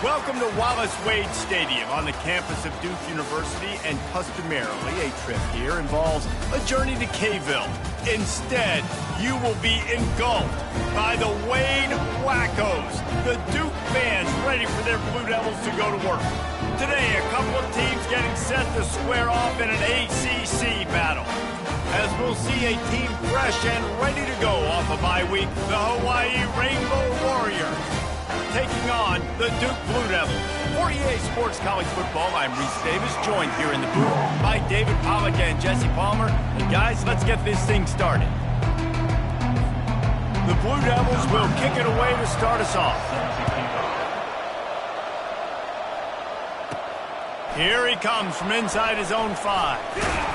Welcome to Wallace Wade Stadium on the campus of Duke University, and customarily a trip here involves a journey to K-ville. Instead, you will be engulfed by the Wade Wackos, the Duke fans ready for their Blue Devils to go to work. Today, a couple of teams getting set to square off in an ACC battle, as we'll see a team fresh and ready to go off a bye week, the Hawaii Rainbow Warriors, taking on the Duke Blue Devils. For EA Sports College Football, I'm Reese Davis, joined here in the booth by David Pollack and Jesse Palmer. And guys, let's get this thing started. The Blue Devils will kick it away to start us off. Here he comes from inside his own 5.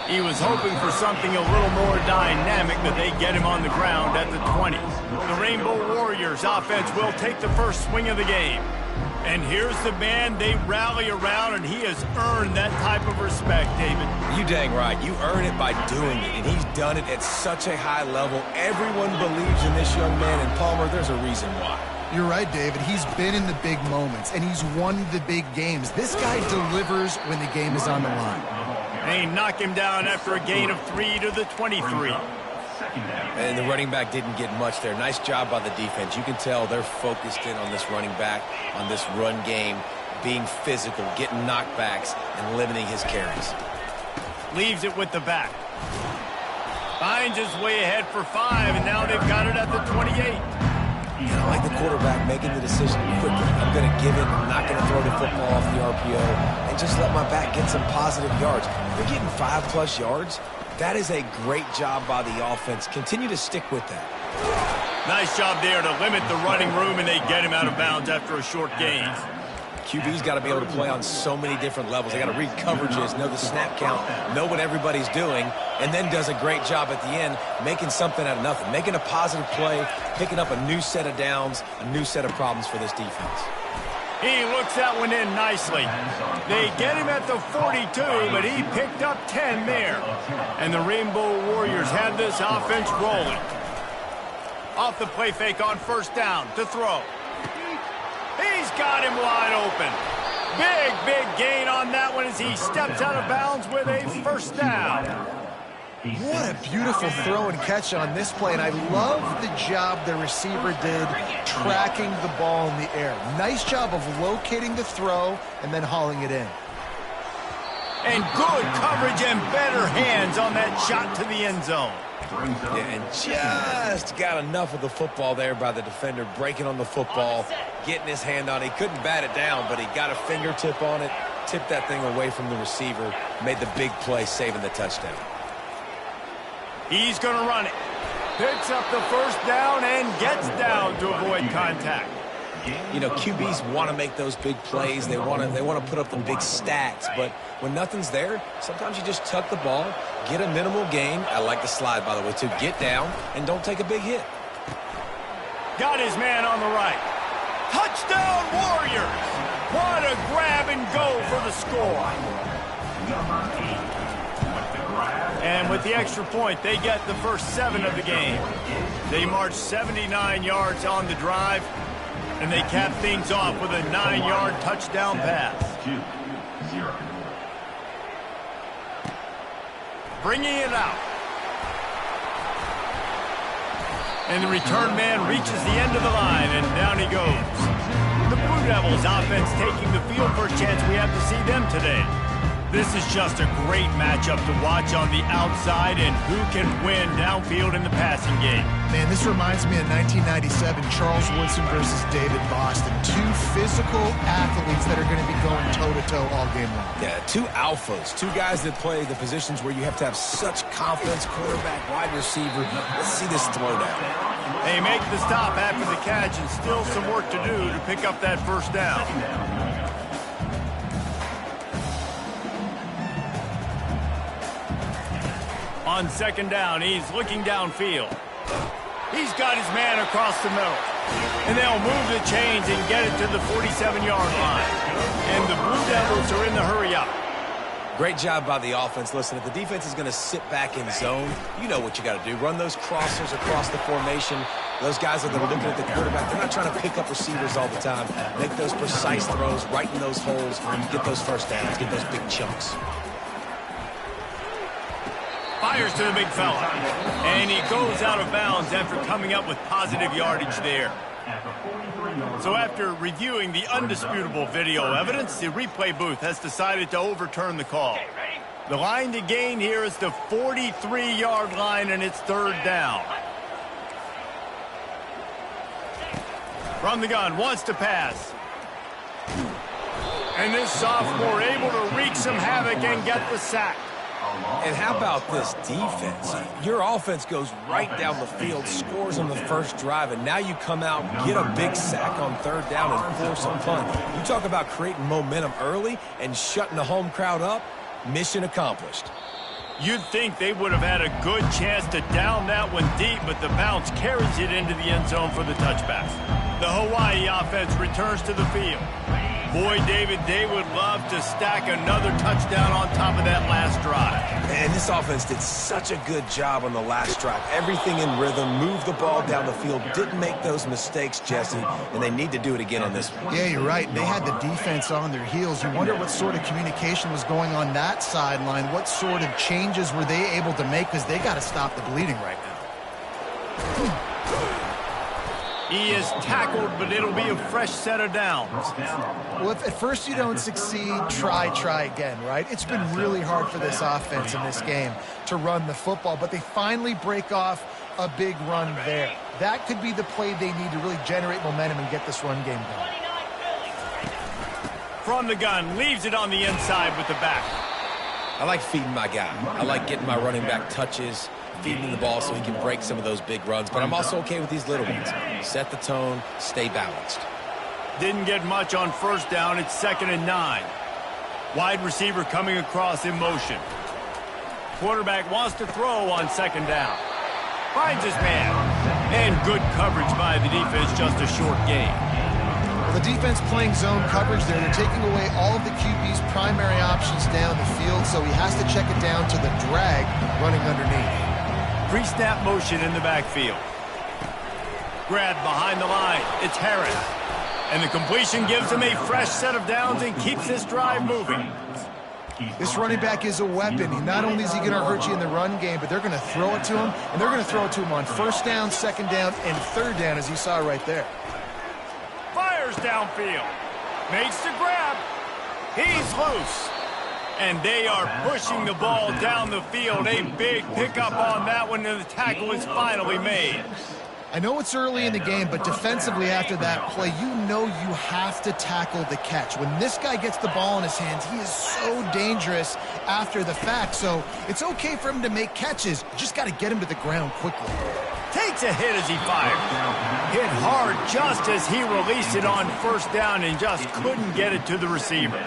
He was hoping for something a little more dynamic, but they get him on the ground at the 20. The Rainbow Warriors offense will take the first swing of the game. And here's the man they rally around, and he has earned that type of respect, David. You dang right. You earn it by doing it, and he's done it at such a high level. Everyone believes in this young man, and Palmer, there's a reason why. You're right, David. He's been in the big moments, and he's won the big games. This guy delivers when the game is on the line. They knock him down after a gain of 3 to the 23. And the running back didn't get much there. Nice job by the defense. You can tell they're focused in on this running back, on this run game, being physical, getting knockbacks, and limiting his carries. Leaves it with the back. Finds his way ahead for 5, and now they've got it at the 28. I like the quarterback making the decision quickly. I'm going to give it. I'm not going to throw the football off the RPO and just let my back get some positive yards. They're getting 5+ yards. That is a great job by the offense. Continue to stick with that. Nice job there to limit the running room, and they get him out of bounds after a short gain. QB's got to be able to play on so many different levels. They got to read coverages, know the snap count, know what everybody's doing, and then does a great job at the end making something out of nothing, making a positive play, picking up a new set of downs, a new set of problems for this defense. He looks that one in nicely. They get him at the 42, but he picked up 10 there. And the Rainbow Warriors have this offense rolling. Off the play fake on first down to throw. He's got him wide open. Big gain on that one as he steps out of bounds with a first down. What a beautiful throw and catch on this play, and I love the job the receiver did tracking the ball in the air. Nice job of locating the throw and then hauling it in. And good coverage and better hands on that shot to the end zone. Yeah, and just got enough of the football there by the defender, breaking on the football, getting his hand on it. He couldn't bat it down, but he got a fingertip on it, tipped that thing away from the receiver, made the big play, saving the touchdown. He's going to run it. Picks up the first down and gets down to avoid contact. You know, QBs want to make those big plays. They want to put up the big stats. But when nothing's there, sometimes you just tuck the ball, get a minimal gain. I like the slide, by the way, too. Get down and don't take a big hit. Got his man on the right. Touchdown, Warriors! What a grab and go for the score. And with the extra point, they get the first 7 of the game. They march 79 yards on the drive, and they cap things off with a 9-yard touchdown pass. Bringing it out. And the return man reaches the end of the line, and down he goes. The Blue Devils offense taking the field for a chance we have to see them today. This is just a great matchup to watch on the outside, and who can win downfield in the passing game. Man, this reminds me of 1997, Charles Woodson versus David Boston. 2 physical athletes that are going to be going toe-to-toe all game long. Yeah, 2 alphas, 2 guys that play the positions where you have to have such confidence, quarterback, wide receiver. Let's see this throwdown. They make the stop after the catch, and still some work to do to pick up that first down. On second down, he's looking downfield. He's got his man across the middle. And they'll move the chains and get it to the 47-yard line. And the Blue Devils are in the hurry-up. Great job by the offense. Listen, if the defense is going to sit back in zone, you know what you got to do. Run those crossers across the formation, Those guys that are looking at the quarterback, they're not trying to pick up receivers all the time. Make those precise throws, right in those holes, get those first downs, get those big chunks. Fires to the big fella. And he goes out of bounds after coming up with positive yardage there. So after reviewing the undisputable video evidence, the replay booth has decided to overturn the call. The line to gain here is the 43-yard line, and it's third down. From the gun, wants to pass. And this sophomore able to wreak some havoc and get the sack. And how about this defense? Your offense goes right down the field, scores on the first drive, and now you come out, get a big sack on third down, and force a punt. You talk about creating momentum early and shutting the home crowd up. Mission accomplished. You'd think they would have had a good chance to down that one deep, but the bounce carries it into the end zone for the touchback. The Hawaii offense returns to the field. Boy, David, they would love to stack another touchdown on top of that last drive. And this offense did such a good job on the last drive. Everything in rhythm, moved the ball down the field, didn't make those mistakes, Jesse, and they need to do it again on this one. Yeah, you're right. They had the defense on their heels. You wonder what sort of communication was going on that sideline. What sort of changes were they able to make, because they got to stop the bleeding right now. He is tackled, but it'll be a fresh set of downs. Well, if at first you don't succeed, try again, right? It's been really hard for this offense in this game to run the football, but they finally break off a big run there. That could be the play they need to really generate momentum and get this run game going. From the gun, leaves it on the inside with the back. I like feeding my guy. I like getting my running back touches, feeding the ball so he can break some of those big runs, but I'm also okay with these little ones. Set the tone, stay balanced. Didn't get much on first down. It's 2nd and 9. Wide receiver coming across in motion. Quarterback wants to throw on 2nd down. Finds his man. And good coverage by the defense, just a short gain. The defense playing zone coverage there. They're taking away all of the QB's primary options down the field, so he has to check it down to the drag running underneath. Pre-snap motion in the backfield. Grab behind the line. It's Harris. And the completion gives him a fresh set of downs and keeps this drive moving. This running back is a weapon. Not only is he going to hurt you in the run game, but they're going to throw it to him, and they're going to throw it to him on first down, 2nd down, and 3rd down, as you saw right there. Fires downfield. Makes the grab. He's loose. And they are pushing the ball down the field. A big pickup on that one, and the tackle is finally made. I know it's early in the game, but defensively after that play, you know you have to tackle the catch. When this guy gets the ball in his hands, he is so dangerous after the fact. So it's okay for him to make catches. You just got to get him to the ground quickly. Takes a hit as he fired. Hit hard just as he released it on first down and just couldn't get it to the receiver.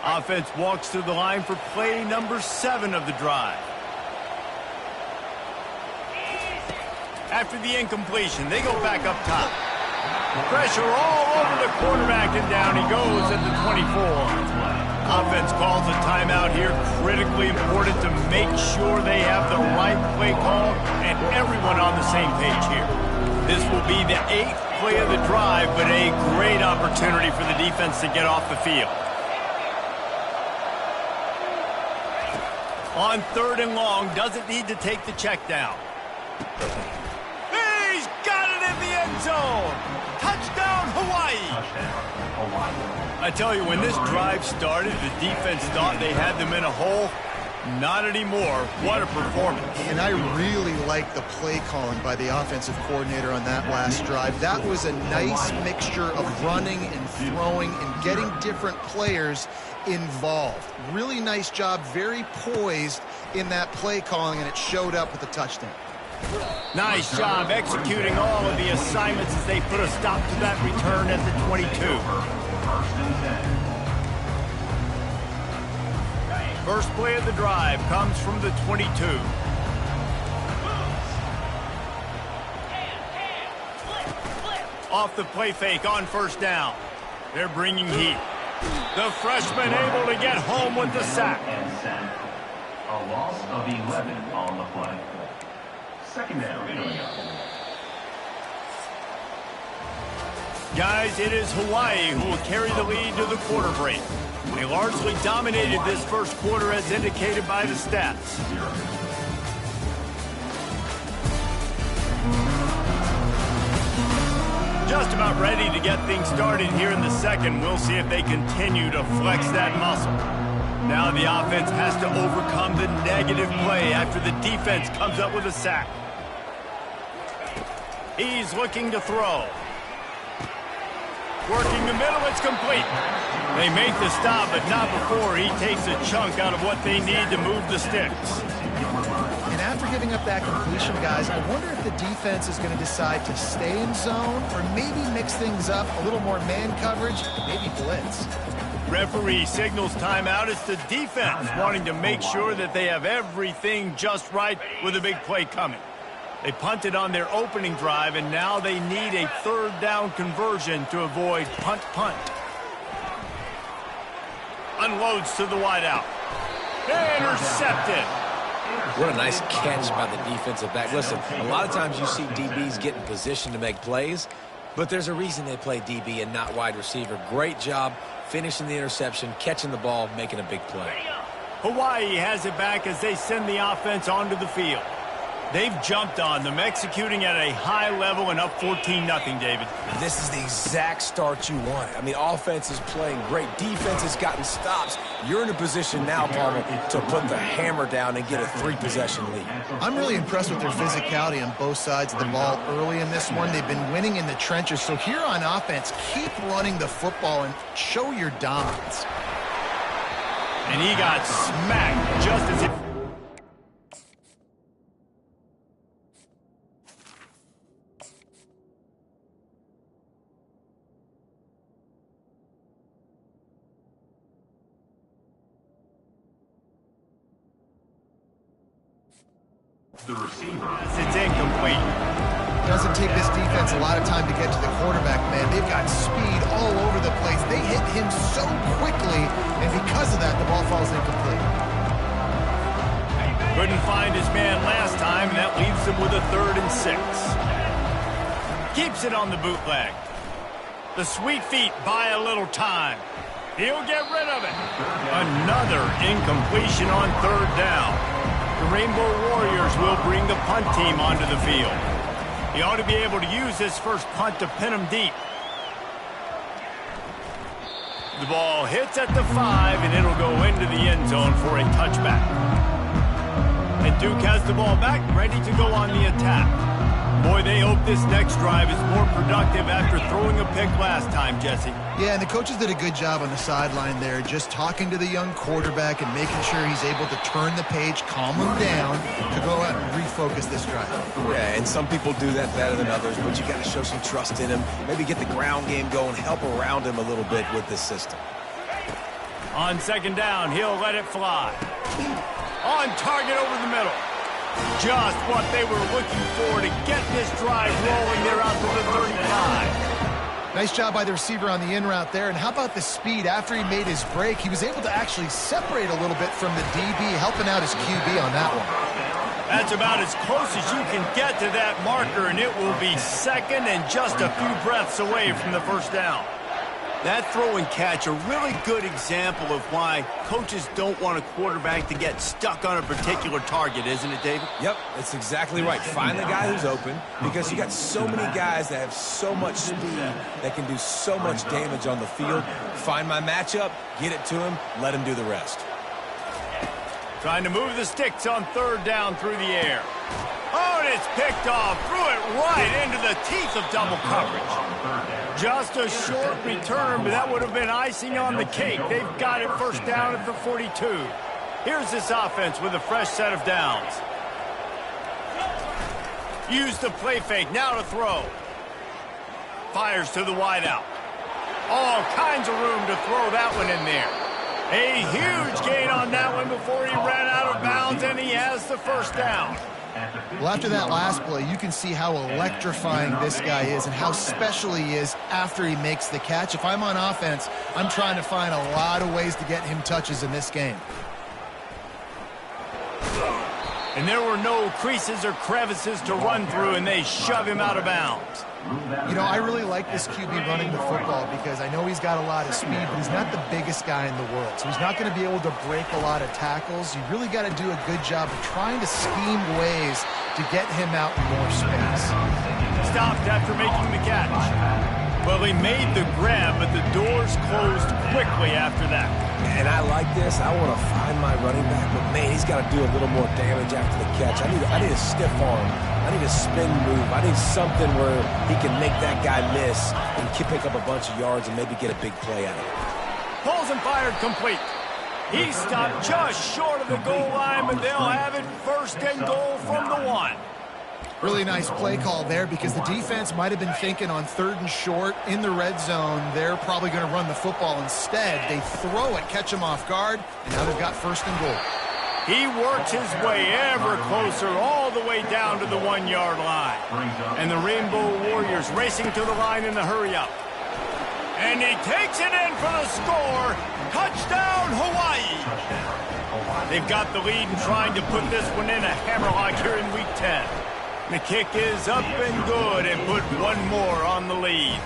Offense walks to the line for play number 7 of the drive. After the incompletion, they go back up top. Pressure all over the quarterback, and down he goes at the 24. Offense calls a timeout here. Critically important to make sure they have the right play call and everyone on the same page here. This will be the 8th play of the drive, but a great opportunity for the defense to get off the field. On 3rd and long, doesn't need to take the check down. He's got it in the end zone. Touchdown, Hawaii. I tell you, when this drive started, the defense thought they had them in a hole. Not anymore. What a performance. And I really like the play calling by the offensive coordinator on that last drive. That was a nice mixture of running and throwing and getting different players involved. Really nice job, very poised in that play calling, and it showed up with a touchdown. Nice job executing all of the assignments as they put a stop to that return at the 22. First play of the drive comes from the 22. Off the play fake on first down. They're bringing heat. The freshman able to get home with the sack. A loss of 11 on the play. 2nd down. Guys, it is Hawaii who will carry the lead to the quarter break. They largely dominated this first quarter as indicated by the stats. Just about ready to get things started here in the second. We'll see if they continue to flex that muscle. Now the offense has to overcome the negative play after the defense comes up with a sack. He's looking to throw. Working the middle, it's complete. They make the stop, but not before he takes a chunk out of what they need to move the sticks. And after giving up that completion, guys, I wonder if the defense is going to decide to stay in zone or maybe mix things up, a little more man coverage, maybe blitz. Referee signals timeout. It's the defense wanting to make sure that they have everything just right with a big play coming. They punted on their opening drive, and now they need a third down conversion to avoid punt. Unloads to the wideout. Intercepted. What a nice catch by the defensive back. Listen, a lot of times you see DBs get in position to make plays, but there's a reason they play DB and not wide receiver. Great job finishing the interception, catching the ball, making a big play. Hawaii has it back as they send the offense onto the field. They've jumped on them, executing at a high level and up 14-0, David. This is the exact start you wanted. I mean, offense is playing great. Defense has gotten stops. You're in a position now, Palmer, to put the hammer down and get a 3-possession lead. I'm really impressed with their physicality on both sides of the ball early in this one. They've been winning in the trenches. So here on offense, keep running the football and show your dominance. And he got smacked just as it... The receiver. It's incomplete. Doesn't take this defense a lot of time to get to the quarterback, man. They've got speed all over the place. They hit him so quickly, and because of that, the ball falls incomplete. Couldn't find his man last time, and that leaves him with a 3rd and 6. Keeps it on the bootleg. The sweet feet buy a little time. He'll get rid of it. Another incompletion on 3rd down. The Rainbow Warriors will bring the punt team onto the field. He ought to be able to use this first punt to pin him deep. The ball hits at the 5, and it'll go into the end zone for a touchback. And Duke has the ball back, ready to go on the attack. Boy, they hope this next drive is more productive after throwing a pick last time, Jesse. Yeah, and the coaches did a good job on the sideline there, just talking to the young quarterback and making sure he's able to turn the page, calm him down, to go out and refocus this drive. Yeah, and some people do that better than others, but you got to show some trust in him, maybe get the ground game going, help around him a little bit with this system. On 2nd down, he'll let it fly. On target over the middle. Just what they were looking for to get this drive rolling. They're out to the 35. Nice job by the receiver on the in route there. And how about the speed? After he made his break, he was able to actually separate a little bit from the DB, helping out his QB on that one. That's about as close as you can get to that marker, and it will be 2nd and just a few breaths away from the 1st down. That throw and catch, a really good example of why coaches don't want a quarterback to get stuck on a particular target, isn't it, David? Yep, that's exactly right. Find the guy who's open, because you got so many guys that have so much speed that can do so much damage on the field. Find my matchup, get it to him, let him do the rest. Trying to move the sticks on 3rd down through the air. Oh, and it's picked off. Threw it right into the teeth of double coverage. Just a short return, but that would have been icing on the cake. They've got it 1st down at the 42. Here's this offense with a fresh set of downs. Use the play fake, now to throw. Fires to the wideout. All kinds of room to throw that one in there. A huge gain on that one before he ran out of bounds, and he has the 1st down. Well, after that last play, you can see how electrifying this guy is and how special he is after he makes the catch. If I'm on offense, I'm trying to find a lot of ways to get him touches in this game. And there were no creases or crevices to run through, and they shove him out of bounds. You know, I really like this QB running the football because I know he's got a lot of speed, but he's not the biggest guy in the world. So he's not going to be able to break a lot of tackles. You really got to do a good job of trying to scheme ways to get him out in more space. Stopped after making the catch. Well, he made the grab, but the doors closed quickly after that. And I like this. I want to find my running back, but man, he's got to do a little more damage after the catch. I need a stiff arm. I need a spin move. I need something where he can make that guy miss and pick up a bunch of yards and maybe get a big play out of it. Pulls and fired complete. He stopped just short of the goal line, but they'll have it first and goal from the 1. Really nice play call there because the defense might have been thinking on 3rd and short in the red zone. They're probably going to run the football instead. They throw it, catch him off guard, and now they've got 1st and goal. He works his way ever closer all the way down to the 1-yard line. And the Rainbow Warriors racing to the line in the hurry-up. And he takes it in for the score. Touchdown, Hawaii. They've got the lead and trying to put this one in a hammerlock here in Week 10. The kick is up and good and put one more on the lead.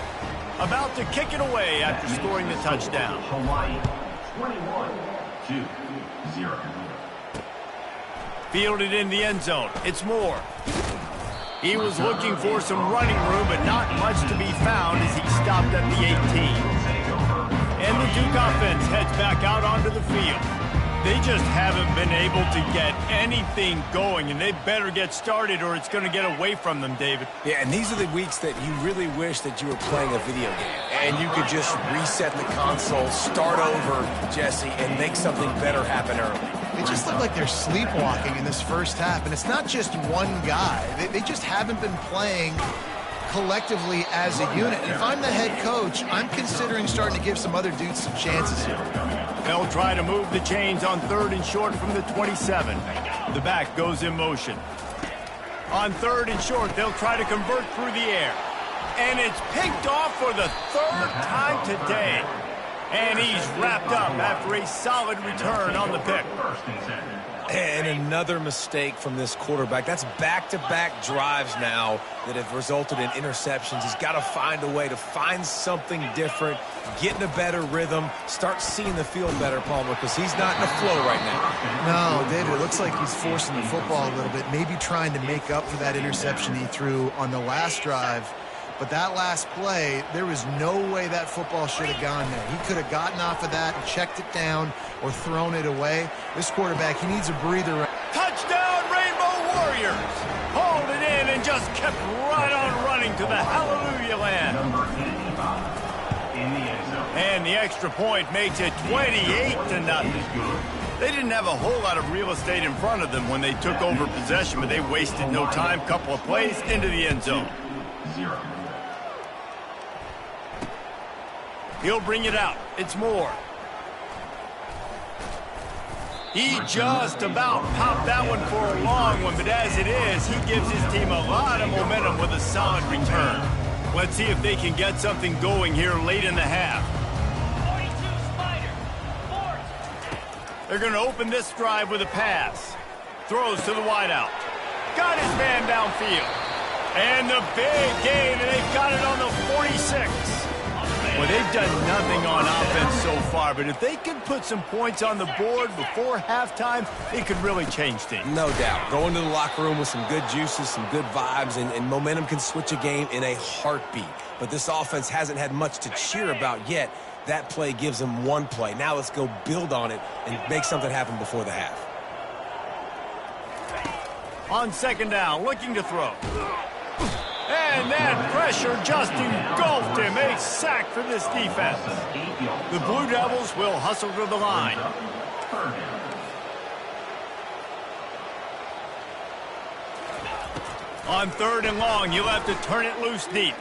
About to kick it away after scoring the touchdown. Hawaii 21-0. Fielded in the end zone. It's Moore. He was looking for some running room, but not much to be found as he stopped at the 18. And the Duke offense heads back out onto the field. They just haven't been able to get anything going, and they better get started or it's going to get away from them, David. Yeah, and these are the weeks that you really wish that you were playing a video game. And you could just reset the console, start over, Jesse, and make something better happen early. They just look like they're sleepwalking in this first half, and it's not just one guy. They just haven't been playing collectively as a unit. And if I'm the head coach, I'm considering starting to give some other dudes some chances here. They'll try to move the chains on 3rd and short from the 27. The back goes in motion. On 3rd and short, they'll try to convert through the air. And it's picked off for the 3rd time today. And he's wrapped up after a solid return on the pick. And another mistake from this quarterback. That's back-to-back drives now that have resulted in interceptions. He's got to find a way to find something different, get in a better rhythm, start seeing the field better, Palmer, because he's not in the flow right now. No, David, it looks like he's forcing the football a little bit, maybe trying to make up for that interception he threw on the last drive. But that last play, there was no way that football should have gone there. He could have gotten off of that and checked it down or thrown it away. This quarterback, he needs a breather. Touchdown, Rainbow Warriors! Hauled it in and just kept right on running to the hallelujah land. And the extra point makes it 28-0. They didn't have a whole lot of real estate in front of them when they took over possession, but they wasted no time. Couple of plays into the end zone. He'll bring it out. It's Moore. He just about popped that one for a long one, but as it is, he gives his team a lot of momentum with a solid return. Let's see if they can get something going here late in the half. They're going to open this drive with a pass. Throws to the wideout. Got his man downfield. And the big gain, and they've got it on the 46. Well, they've done nothing on offense so far, but if they can put some points on the board before halftime, it could really change things. No doubt. Go into the locker room with some good juices, some good vibes, and momentum can switch a game in a heartbeat. But this offense hasn't had much to cheer about yet. That play gives them one play. Now let's go build on it and make something happen before the half. On 2nd down, looking to throw. And that pressure just engulfed him. A sack for this defense. The Blue Devils will hustle to the line. On 3rd and long, you'll have to turn it loose deep.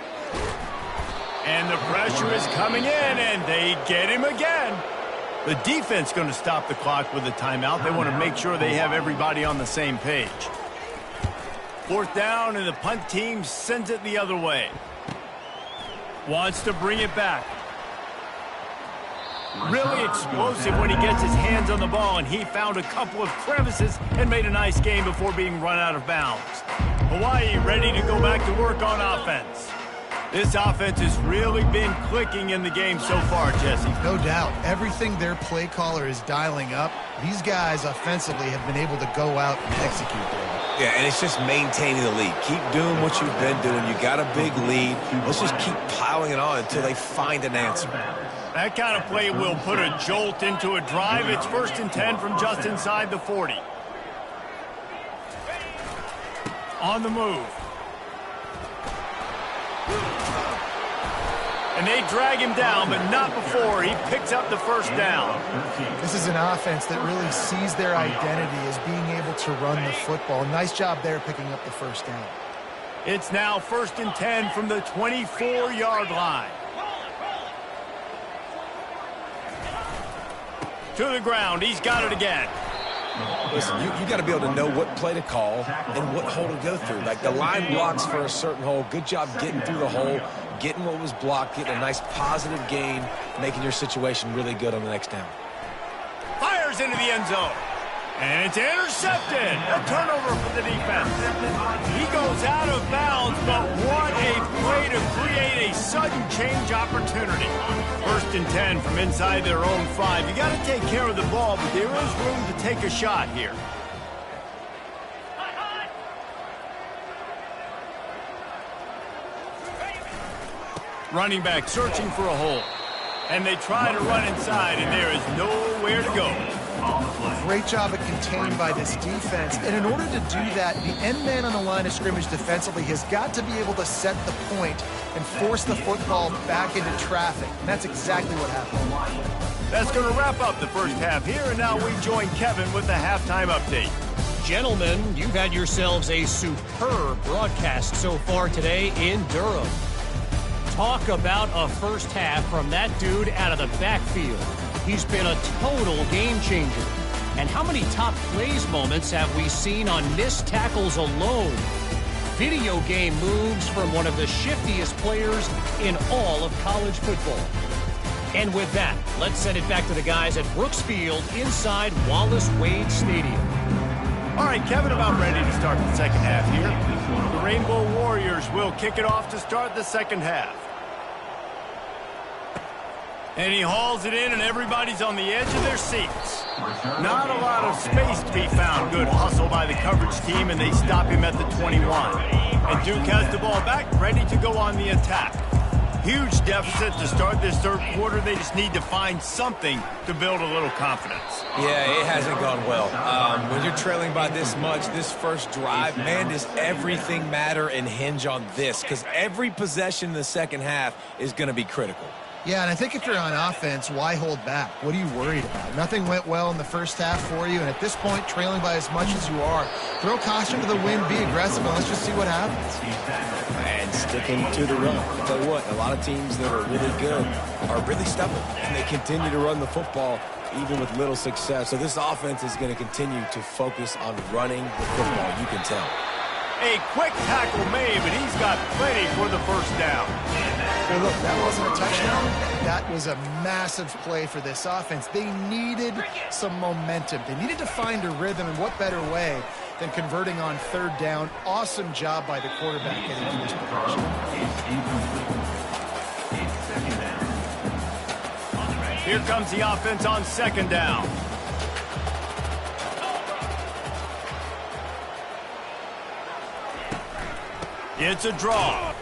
And the pressure is coming in, and they get him again. The defense going to stop the clock with a timeout. They want to make sure they have everybody on the same page. 4th down, and the punt team sends it the other way. Wants to bring it back. Really explosive when he gets his hands on the ball, and he found a couple of crevices and made a nice game before being run out of bounds. Hawaii ready to go back to work on offense. This offense has really been clicking in the game so far, Jesse. No doubt. Everything their play caller is dialing up, these guys offensively have been able to go out and execute there. Yeah, and it's just maintaining the lead. Keep doing what you've been doing. You got a big lead. Let's just keep piling it on until they find an answer. That kind of play will put a jolt into a drive. It's 1st and 10 from just inside the 40. On the move. And they drag him down, but not before he picks up the first down. This is an offense that really sees their identity as being able to run the football. Nice job there picking up the first down. It's now 1st and 10 from the 24-yard line. To the ground. He's got it again. Listen, you got to be able to know what play to call and what hole to go through. Like the line blocks for a certain hole. Good job getting through the hole, getting what was blocked, getting a nice positive gain, making your situation really good on the next down. Fires into the end zone. And it's intercepted. A turnover for the defense. He goes out of bounds, but what a play to create a sudden change opportunity. 1st and 10 from inside their own 5. You got to take care of the ball, but there is room to take a shot here. Running back searching for a hole. And they try to run inside, and there is nowhere to go. Great job at contained by this defense. And in order to do that, the end man on the line of scrimmage defensively has got to be able to set the point and force the football back into traffic. And that's exactly what happened. That's going to wrap up the first half here, and now we join Kevin with the halftime update. Gentlemen, you've had yourselves a superb broadcast so far today in Durham. Talk about a first half from that dude out of the backfield. He's been a total game changer. And how many top plays moments have we seen on missed tackles alone? Video game moves from one of the shiftiest players in all of college football. And with that, let's send it back to the guys at Brooks Field inside Wallace Wade Stadium. All right, Kevin, about ready to start the second half here. The Rainbow Warriors will kick it off to start the second half. And he hauls it in, and everybody's on the edge of their seats. Not a lot of space to be found. Good hustle by the coverage team, and they stop him at the 21. And Duke has the ball back, ready to go on the attack. Huge deficit to start this third quarter. They just need to find something to build a little confidence. Yeah, it hasn't gone well. When you're trailing by this much, this first drive, man, does everything matter and hinge on this? Because every possession in the second half is going to be critical. Yeah, and I think if you're on offense, why hold back? What are you worried about? Nothing went well in the first half for you, and at this point, trailing by as much as you are, throw caution to the wind, be aggressive, and let's just see what happens. And sticking to the run. I'll tell you what, a lot of teams that are really good are really stubborn, and they continue to run the football even with little success. So this offense is going to continue to focus on running the football, you can tell. A quick tackle made, but he's got plenty for the first down. Well, look, that wasn't a touchdown. That was a massive play for this offense. They needed some momentum. They needed to find a rhythm, and what better way than converting on third down. Awesome job by the quarterback getting to this progression. Here comes the offense on second down. It's a draw.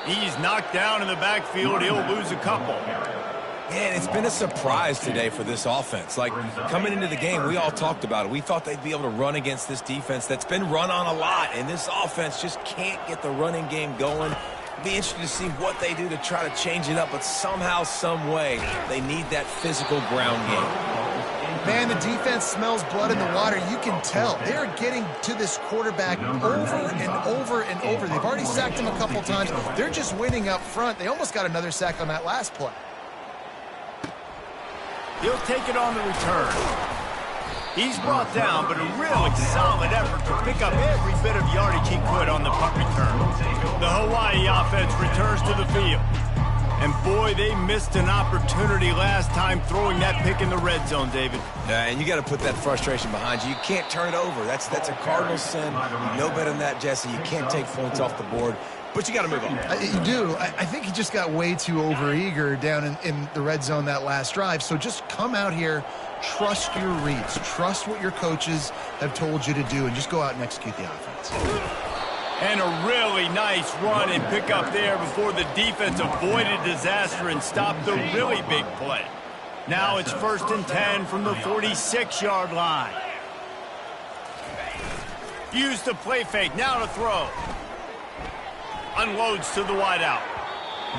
He's knocked down in the backfield. He'll lose a couple. Man, it's been a surprise today for this offense. Like, coming into the game, we all talked about it. We thought they'd be able to run against this defense that's been run on a lot, and this offense just can't get the running game going. Be interested to see what they do to try to change it up, but somehow, some way, they need that physical ground game. Man, the defense smells blood in the water. You can tell. They're getting to this quarterback over and over and over. They've already sacked him a couple times. They're just winning up front. They almost got another sack on that last play. He'll take it on the return. He's brought down, but a really solid effort to pick up every bit of yardage he could on the punt return. The Hawaii offense returns to the field. And boy, they missed an opportunity last time throwing that pick in the red zone, David. Yeah, and you got to put that frustration behind you. You can't turn it over. That's a cardinal sin. You know better than that, Jesse. You can't take points off the board, but you got to move on. You do. I think he just got way too overeager down in the red zone that last drive. So just come out here, trust your reads, trust what your coaches have told you to do, and just go out and execute the offense. And a really nice run and pick up there before the defense avoided disaster and stopped the really big play. Now it's 1st and 10 from the 46-yard line. Use the play fake, now to throw. Unloads to the wideout.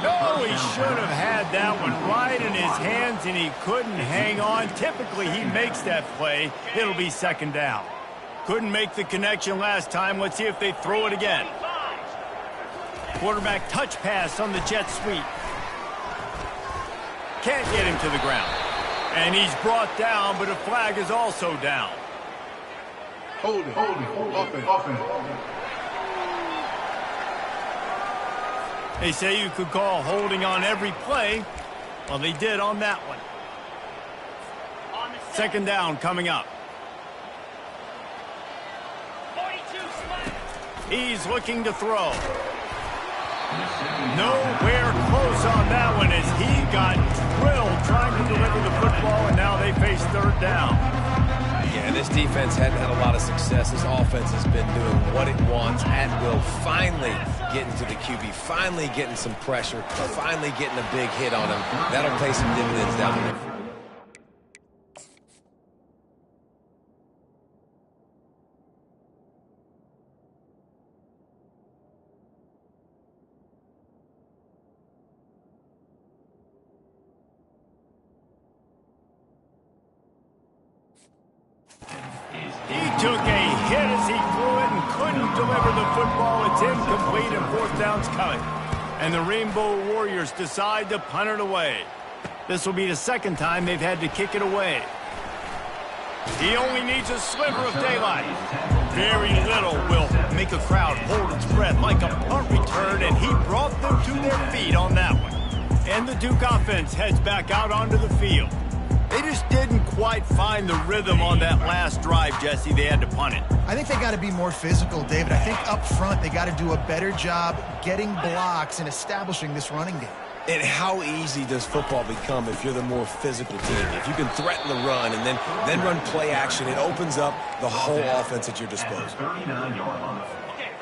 No, he should have had that one right in his hands, and he couldn't hang on. Typically, he makes that play. It'll be 2nd down. Couldn't make the connection last time. Let's see if they throw it again. Quarterback touch pass on the jet sweep. Can't get him to the ground. And he's brought down, but a flag is also down. Hold it. Offense. They say you could call holding on every play. Well, they did on that one. 2nd down coming up. He's looking to throw. Nowhere close on that one as he got drilled trying to deliver the football, and now they face 3rd down. Yeah, this defense hadn't had a lot of success. This offense has been doing what it wants at will. Finally getting to the QB, finally getting some pressure, finally getting a big hit on him. That'll pay some dividends down the road. Took a hit as he threw it and couldn't deliver the football. It's incomplete and 4th down's coming. And the Rainbow Warriors decide to punt it away. This will be the 2nd time they've had to kick it away. He only needs a sliver of daylight. Very little will make a crowd hold its breath like a punt return, and he brought them to their feet on that one. And the Duke offense heads back out onto the field. They just didn't quite find the rhythm on that last drive, Jesse. They had to punt it. I think they got to be more physical, David. I think up front they got to do a better job getting blocks and establishing this running game. And how easy does football become if you're the more physical team? If you can threaten the run and then run play action, it opens up the whole offense at your disposal.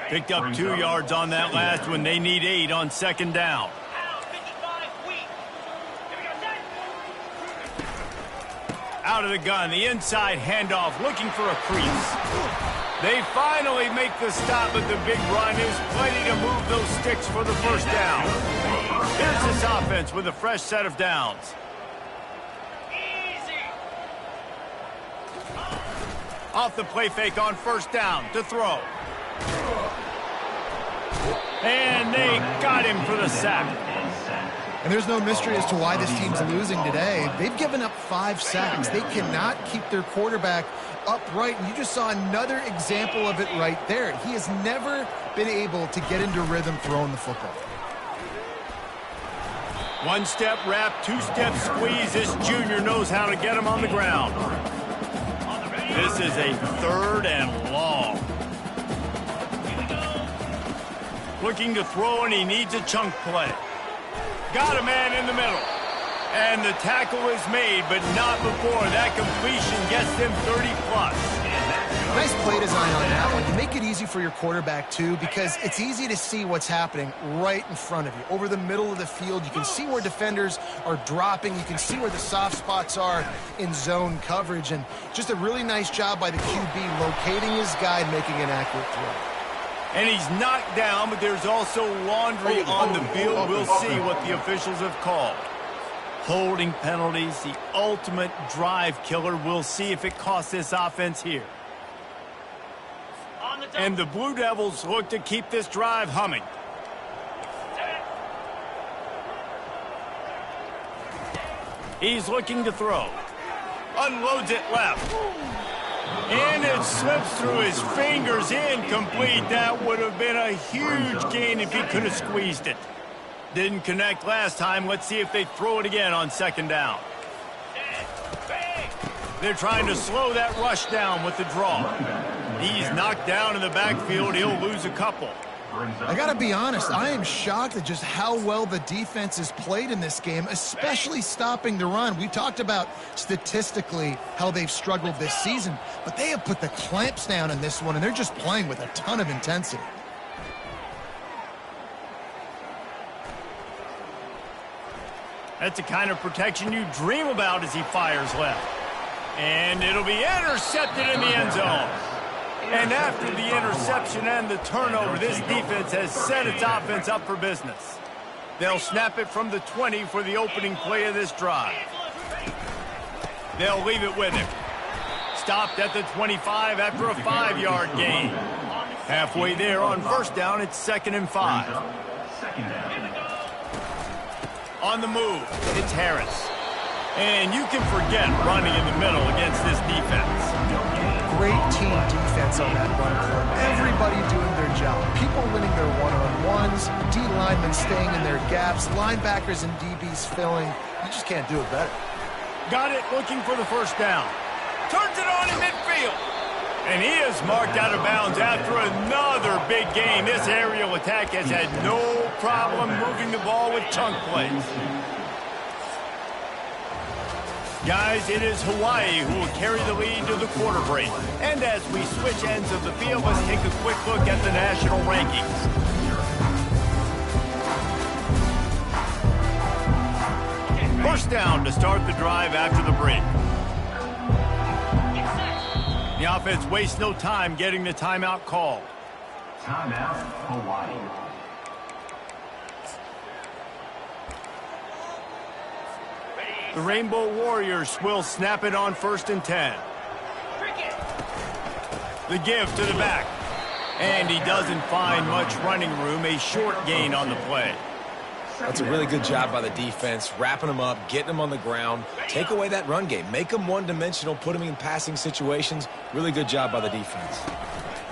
Picked up 2 yards on that last one. They need 8 on 2nd down. Out of the gun, the inside handoff, looking for a crease. They finally make the stop, but the big run is plenty to move those sticks for the 1st down. Here's this offense with a fresh set of downs. Off the play fake on 1st down to throw. And they got him for the sack. And there's no mystery as to why this team's losing today. They've given up 5 sacks. They cannot keep their quarterback upright. And you just saw another example of it right there. He has never been able to get into rhythm throwing the football. 1-step wrap, 2-step squeeze. This junior knows how to get him on the ground. This is a 3rd and long. Looking to throw, and he needs a chunk play. Got a man in the middle. And the tackle is made, but not before. That completion gets them 30-plus. Nice play design on that one. You make it easy for your quarterback, too, because it's easy to see what's happening right in front of you. Over the middle of the field, you can see where defenders are dropping. You can see where the soft spots are in zone coverage. And just a really nice job by the QB locating his guy and making an accurate throw. And he's knocked down, but there's also laundry on the field. We'll see what the officials have called. Holding penalties, the ultimate drive killer. We'll see if it costs this offense here. And the Blue Devils look to keep this drive humming. He's looking to throw. Unloads it left. And it slips through his fingers, incomplete. That would have been a huge gain if he could have squeezed it. Didn't connect last time. Let's see if they throw it again on second down. They're trying to slow that rush down with the draw. He's knocked down in the backfield. He'll lose a couple. I got to be honest, I am shocked at just how well the defense has played in this game, especially stopping the run. We talked about statistically how they've struggled this season, but they have put the clamps down in this one, and they're just playing with a ton of intensity. That's the kind of protection you dream about as he fires left. And it'll be intercepted in the end zone. And after the interception and the turnover, this defense has set its offense up for business. They'll snap it from the 20 for the opening play of this drive. They'll leave it with him. Stopped at the 25 after a 5-yard gain. Halfway there on first down, it's 2nd and 5. On the move, it's Harris. And you can forget running in the middle against this defense. Great team defense on that run play. Everybody doing their job. People winning their one-on-ones, D linemen staying in their gaps, linebackers and DBs filling. You just can't do it better. Got it, looking for the first down. Turns it on in midfield. And he is marked out of bounds after another big gain. This aerial attack has had no problem moving the ball with chunk plays. Guys, it is Hawaii who will carry the lead to the quarter break. And as we switch ends of the field, let's take a quick look at the national rankings. First down to start the drive after the break. The offense wastes no time getting the timeout called. Timeout, Hawaii. The Rainbow Warriors will snap it on 1st and 10. The give to the back. And he doesn't find much running room. A short gain on the play. That's a really good job by the defense, wrapping them up, getting them on the ground. Take away that run game. Make them one-dimensional, put them in passing situations. Really good job by the defense.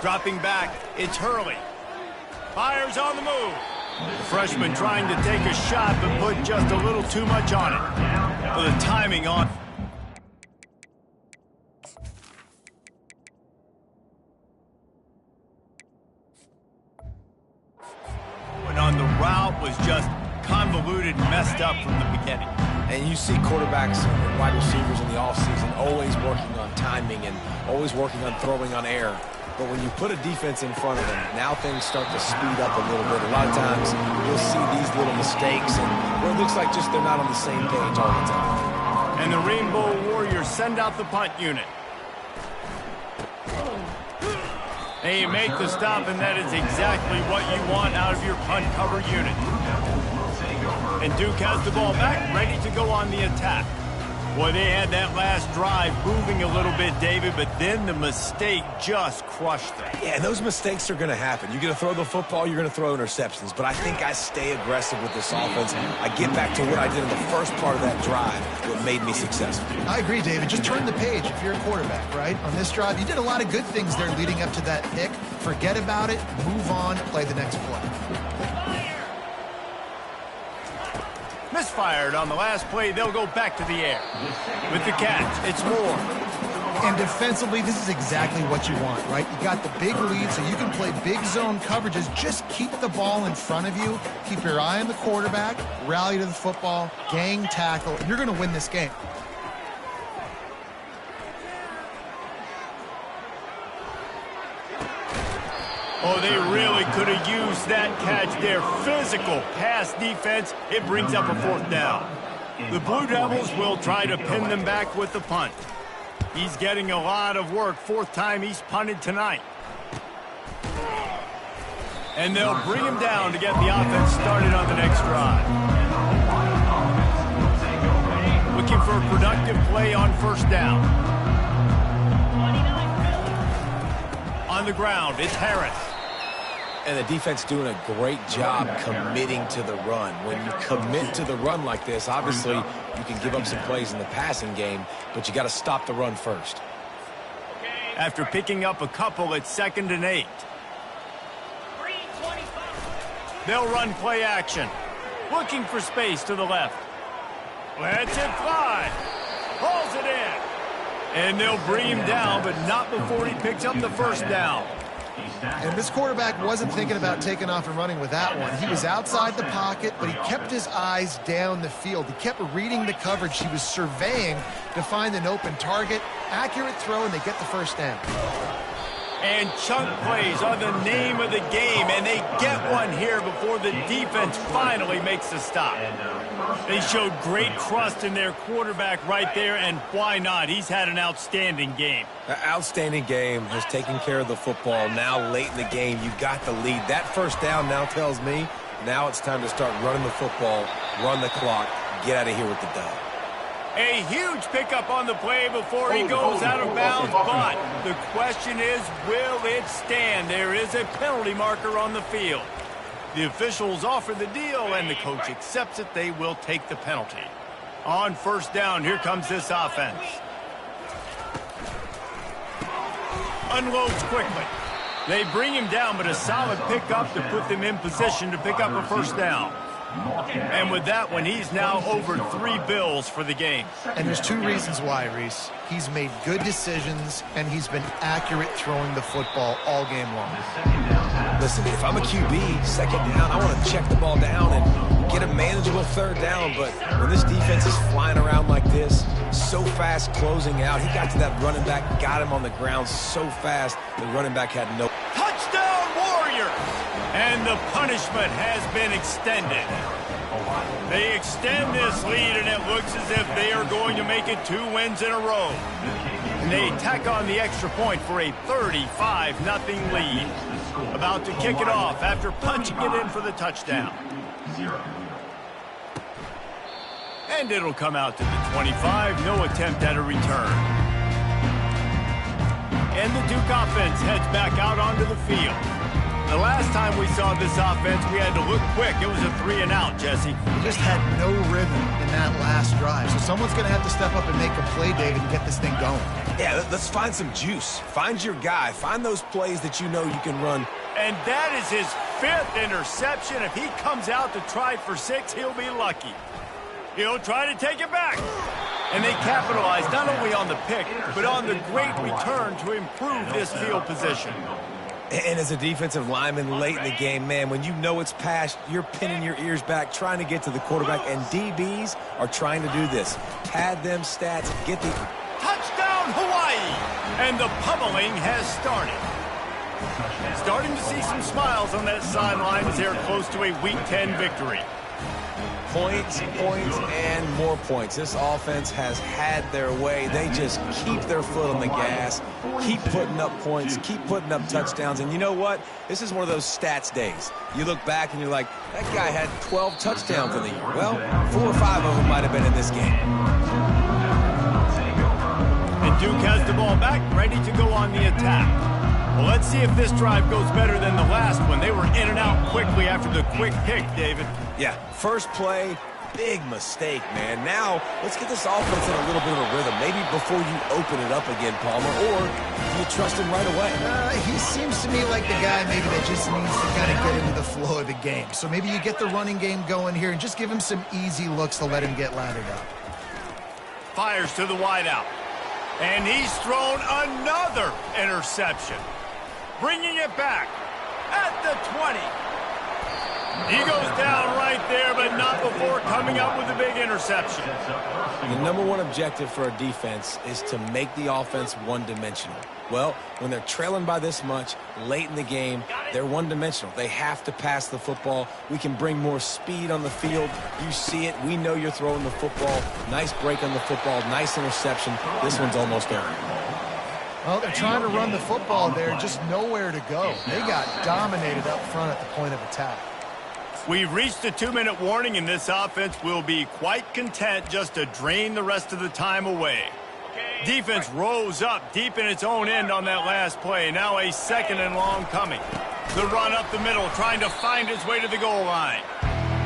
Dropping back, it's Hurley. Fires on the move. The freshman trying to take a shot, but put just a little too much on it. For the timing on. And on the route was just convoluted and messed up from the beginning. And you see quarterbacks and wide receivers in the offseason always working on timing and always working on throwing on air. But when you put a defense in front of them, now things start to speed up a little bit. A lot of times you'll see these little mistakes and where it looks like just they're not on the same page all the time. And the Rainbow Warriors send out the punt unit. They make the stop, and that is exactly what you want out of your punt cover unit. And Duke has the ball back, ready to go on the attack. Boy, they had that last drive moving a little bit, David, but then the mistake just crushed them. Yeah, those mistakes are going to happen. You're going to throw the football, you're going to throw interceptions. But I think I stay aggressive with this offense. I get back to what I did in the first part of that drive, what made me successful. I agree, David. Just turn the page if you're a quarterback, right? On this drive, you did a lot of good things there leading up to that pick. Forget about it, move on, play the next play. Misfired on the last play. They'll go back to the air. With the catch, it's Moore. And defensively, this is exactly what you want, right? You got the big lead, so you can play big zone coverages. Just keep the ball in front of you. Keep your eye on the quarterback. Rally to the football. Gang tackle. And you're going to win this game. Oh, they really could have used that catch there. Physical pass defense. It brings up a 4th down. The Blue Devils will try to pin them back with the punt. He's getting a lot of work. 4th time he's punted tonight. And they'll bring him down to get the offense started on the next drive. Looking for a productive play on 1st down. On the ground, it's Harris. And the defense doing a great job committing to the run. When you commit to the run like this, obviously you can give up some plays in the passing game, but you got to stop the run first. After picking up a couple, it's 2nd and 8. They'll run play action. Looking for space to the left. Lets it fly. Hauls it in. And they'll bring him down, but not before he picks up the first down. And this quarterback wasn't thinking about taking off and running with that one. He was outside the pocket, but he kept his eyes down the field. He kept reading the coverage. He was surveying to find an open target. Accurate throw, and they get the first down. And chunk plays are the name of the game, and they get one here before the defense finally makes the stop. They showed great trust in their quarterback right there, and why not? He's had an outstanding game. An outstanding game, has taken care of the football. Now late in the game, you got the lead. That first down now tells me now it's time to start running the football, run the clock, get out of here with the dub. A huge pickup on the play before he goes out of bounds, but the question is, will it stand? There is a penalty marker on the field. The officials offer the deal, and the coach accepts it. They will take the penalty. On first down, here comes this offense. Unloads quickly. They bring him down, but a solid pickup to put them in position to pick up a first down. And with that one, he's now over 3 bills for the game. And there's 2 reasons why, Reese. He's made good decisions, and he's been accurate throwing the football all game long. Listen, if I'm a QB, second down, I want to check the ball down and get a manageable third down. But when this defense is flying around like this, so fast closing out, he got to that running back, got him on the ground so fast, the running back had no... Touchdown, Warriors! And the punishment has been extended. They extend this lead, and it looks as if they are going to make it 2 wins in a row. And they tack on the extra point for a 35-0 lead. About to kick it off after punching it in for the touchdown. And it'll come out to the 25. No attempt at a return. And the Duke offense heads back out onto the field. The last time we saw this offense, we had to look quick. It was a 3-and-out, Jesse. He just had no rhythm in that last drive. So someone's going to have to step up and make a play, David, and get this thing going. Yeah, let's find some juice. Find your guy. Find those plays that you know you can run. And that is his 5th interception. If he comes out to try for 6, he'll be lucky. He'll try to take it back. And they capitalize not only on the pick, but on the great return to improve this field position. And as a defensive lineman late in the game, man, when you know it's past, you're pinning your ears back, trying to get to the quarterback, and DBs are trying to do this. Pad them stats, get the... Touchdown, Hawaii! And the pummeling has started. Starting to see some smiles on that sideline as they're close to a Week 10 victory. Points, and more points. This offense has had their way. They just keep their foot on the gas, keep putting up points, keep putting up touchdowns. And you know what? This is one of those stats days. You look back and you're like, that guy had 12 touchdowns in the year. Well, 4 or 5 of them might have been in this game. And Duke has the ball back, ready to go on the attack. Well, let's see if this drive goes better than the last one. They were in and out quickly after the quick pick, David. Yeah, first play, big mistake, man. Now, let's get this offense in a little bit of a rhythm. Maybe before you open it up again, Palmer, or do you trust him right away? He seems to me like the guy maybe that just needs to kind of get into the flow of the game. So maybe you get the running game going here and just give him some easy looks to let him get lathered up. Fires to the wideout. And he's thrown another interception. Bringing it back at the 20. He goes down right there, but not before coming up with a big interception. The number one objective for a defense is to make the offense one-dimensional. Well, when they're trailing by this much, late in the game, they're one-dimensional. They have to pass the football. We can bring more speed on the field. You see it. We know you're throwing the football. Nice break on the football. Nice interception. This one's almost over. Well, they're trying to run the football there, just nowhere to go. They got dominated up front at the point of attack. We've reached a 2-minute warning, and this offense will be quite content just to drain the rest of the time away. Defense rose up deep in its own end on that last play. Now a 2nd and long coming. The run up the middle, trying to find his way to the goal line.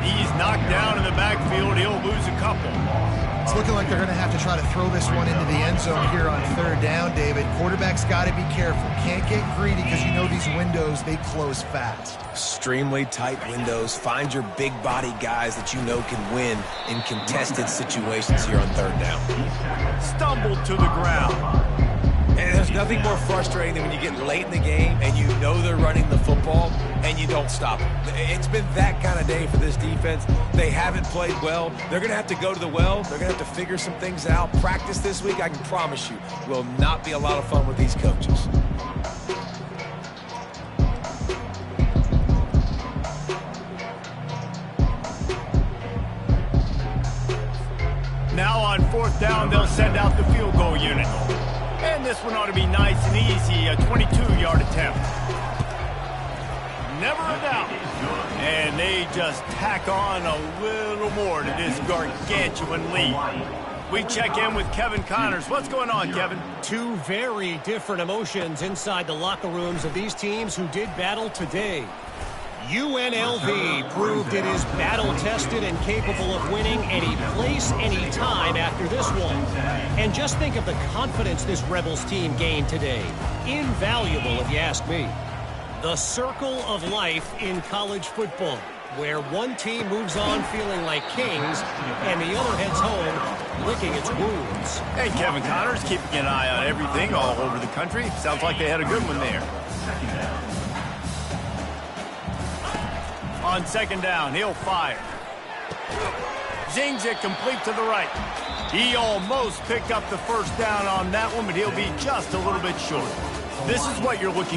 He's knocked down in the backfield. He'll lose a couple. It's looking like they're going to have to try to throw this one into the end zone here on third down, David. Quarterback's got to be careful. Can't get greedy because you know these windows, they close fast. Extremely tight windows. Find your big body guys that you know can win in contested situations here on third down. Stumbled to the ground. And there's nothing more frustrating than when you get late in the game and you know they're running the football and you don't stop them. It's been that kind of day for this defense. They haven't played well. They're going to have to go to the well. They're going to have to figure some things out. Practice this week, I can promise you, will not be a lot of fun with these coaches. Now on fourth down, they'll send out the field goal unit. And this one ought to be nice and easy, a 22-yard attempt. Never a doubt. And they just tack on a little more to this gargantuan lead. We check in with Kevin Connors. What's going on, Kevin? Two very different emotions inside the locker rooms of these teams who did battle today. UNLV proved it is battle-tested and capable of winning any place, any time after this one. And just think of the confidence this Rebels team gained today. Invaluable, if you ask me. The circle of life in college football, where one team moves on feeling like kings and the other heads home licking its wounds. Hey, Kevin Connors, keeping an eye on everything all over the country. Sounds like they had a good one there. On second down, he'll fire. Zings it complete to the right. He almost picked up the first down on that one, but he'll be just a little bit short. This is what you're looking for.